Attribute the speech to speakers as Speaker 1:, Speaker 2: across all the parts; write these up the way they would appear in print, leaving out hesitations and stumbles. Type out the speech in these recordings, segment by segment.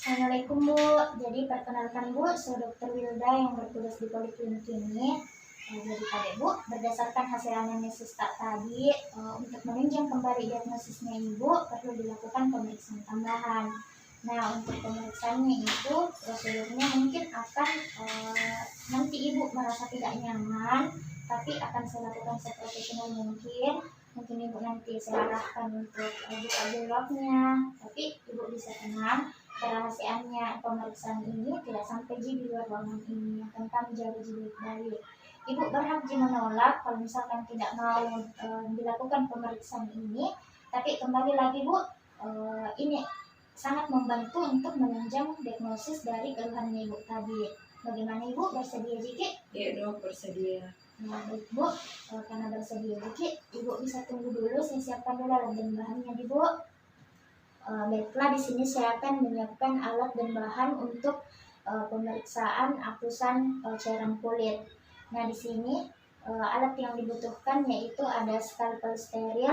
Speaker 1: Assalamualaikum Bu. Jadi perkenalkan Bu, saya Dr. Wilda yang bertugas di Poliklinik ini. Jadi Pak Bu, berdasarkan hasil anamnesis tadi, untuk menunjang kembali diagnosisnya Ibu perlu dilakukan pemeriksaan tambahan. Nah, untuk pemeriksaannya itu prosedurnya mungkin akan nanti Ibu merasa tidak nyaman, tapi akan saya lakukan seprofesional mungkin. Mungkin Ibu nanti saya arahkan untuk buka jilbabnya, tapi Ibu bisa tenang. Kerahasiaannya pemeriksaan ini tidak sampai di luar ruangan ini, akan kami jaga baik. Ibu berhak menolak kalau misalkan tidak mau dilakukan pemeriksaan ini, tapi kembali lagi Bu, ini sangat membantu untuk menunjang diagnosis dari keluhannya Ibu tadi. Bagaimana Ibu, bersedia Jiki?
Speaker 2: Iya dong, bersedia.
Speaker 1: Nah, baik Bu, karena bersedia Jiki, Ibu bisa tunggu dulu, saya siapkan dulu alat dan bahannya Ibu. Baiklah, di sini saya akan menyiapkan alat dan bahan untuk pemeriksaan apusan cairan kulit. Nah, di sini alat yang dibutuhkan yaitu ada skalpel steril,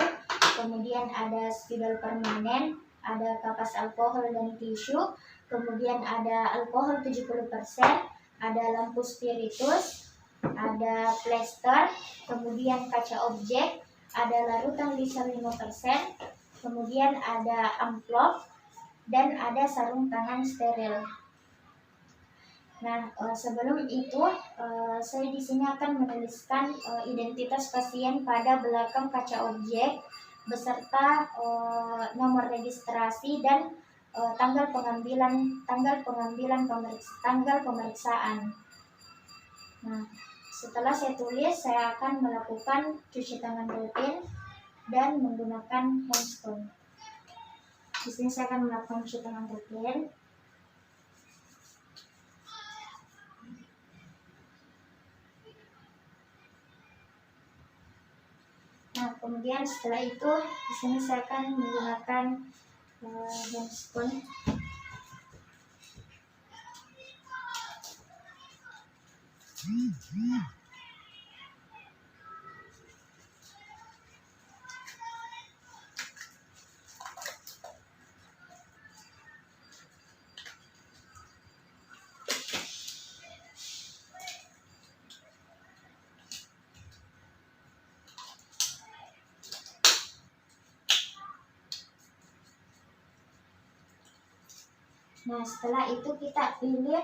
Speaker 1: kemudian ada spidol permanen, ada kapas alkohol dan tisu, kemudian ada alkohol 70%, ada lampu spiritus, ada plester, kemudian kaca objek, ada larutan lisa 5%, kemudian ada amplop, dan ada sarung tangan steril. Nah, sebelum itu saya di sini akan menuliskan identitas pasien pada belakang kaca objek beserta nomor registrasi dan tanggal pemeriksaan. Nah, setelah saya tulis, saya akan melakukan cuci tangan rutin dan menggunakan handphone. Di sini saya akan melakukan cuci tangan rutin. Nah, kemudian setelah itu di sini saya akan menggunakan handphone. Nah, setelah itu kita pilih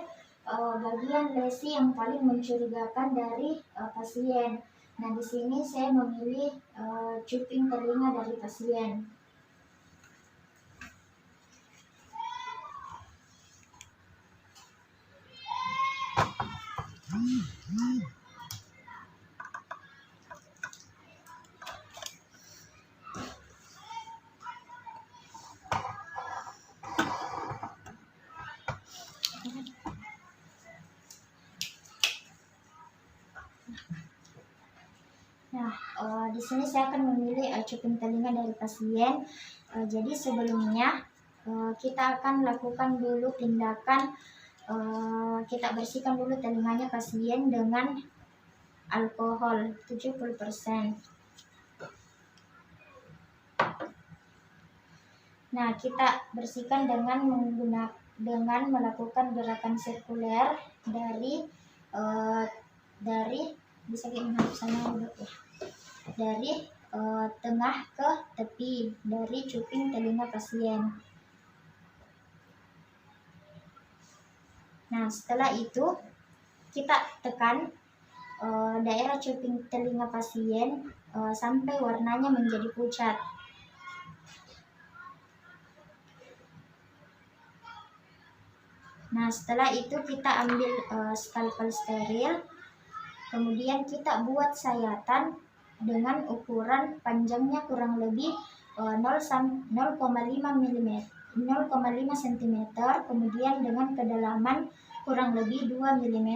Speaker 1: bagian lesi yang paling mencurigakan dari pasien. Nah, di sini saya memilih cuping telinga dari pasien. Nah, di sini saya akan memilih cuping telinga dari pasien. Jadi sebelumnya kita akan lakukan dulu tindakan, kita bersihkan dulu telinganya pasien dengan alkohol 70%. Nah, kita bersihkan dengan melakukan gerakan sirkuler dari bisa kita menghadap sana dulu ya. Dari tengah ke tepi dari cuping telinga pasien. Nah, setelah itu kita tekan daerah cuping telinga pasien sampai warnanya menjadi pucat. Nah, setelah itu kita ambil skalpel steril, kemudian kita buat sayatan dengan ukuran panjangnya kurang lebih 0,5 mm, 0,5 cm, kemudian dengan kedalaman kurang lebih 2 mm.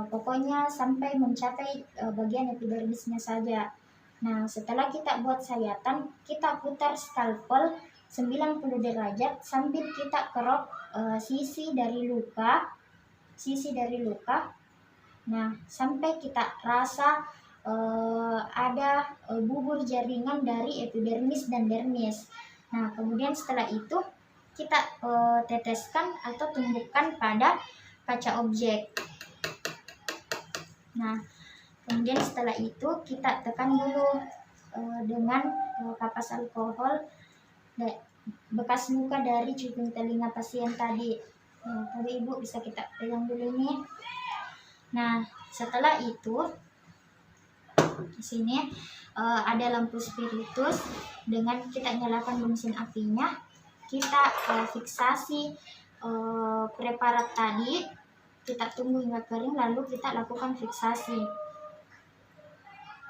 Speaker 1: Pokoknya sampai mencapai bagian epidermisnya saja. Nah, setelah kita buat sayatan, kita putar skalpel 90 derajat sambil kita kerok sisi dari luka. Nah, sampai kita rasa ada bubur jaringan dari epidermis dan dermis. Nah, kemudian setelah itu kita teteskan atau tumbukkan pada kaca objek. Nah, kemudian setelah itu kita tekan dulu dengan kapas alkohol bekas luka dari cuping telinga pasien tadi. Tadi Ibu bisa kita pegang dulu nih. Nah, setelah itu di sini ada lampu spiritus. Dengan kita nyalakan mesin apinya, kita fiksasi preparat tadi, kita tunggu hingga kering lalu kita lakukan fiksasi.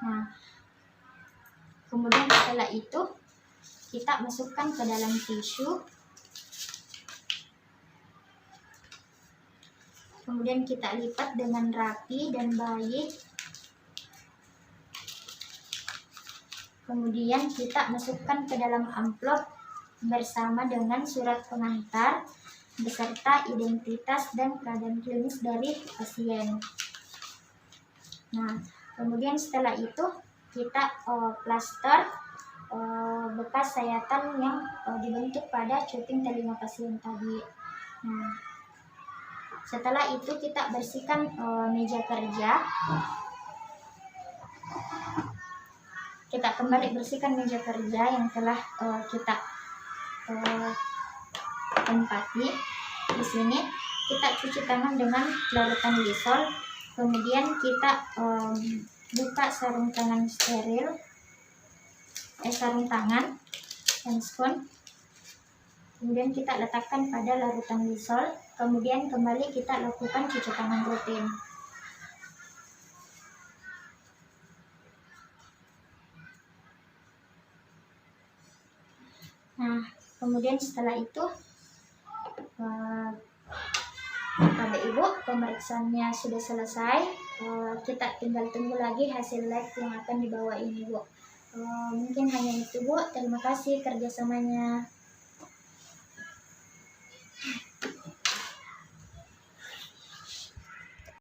Speaker 1: Nah, kemudian setelah itu kita masukkan ke dalam tisu, kemudian kita lipat dengan rapi dan baik. Kemudian kita masukkan ke dalam amplop bersama dengan surat pengantar beserta identitas dan keadaan klinis dari pasien. Nah, kemudian setelah itu kita plaster bekas sayatan yang dibentuk pada cuping telinga pasien tadi. Nah, setelah itu kita bersihkan meja kerja. Kita kembali bersihkan meja kerja yang telah kita tempati. Di sini kita cuci tangan dengan larutan Lysol. Kemudian kita buka sarung tangan steril, sarung tangan handphone. Kemudian kita letakkan pada larutan Lysol. Kemudian kembali kita lakukan cuci tangan rutin. Nah, kemudian setelah itu pada Ibu pemeriksaannya sudah selesai. Kita tinggal tunggu lagi hasil lab yang akan dibawa ini, Bu. Mungkin hanya itu, Bu. Terima kasih kerjasamanya.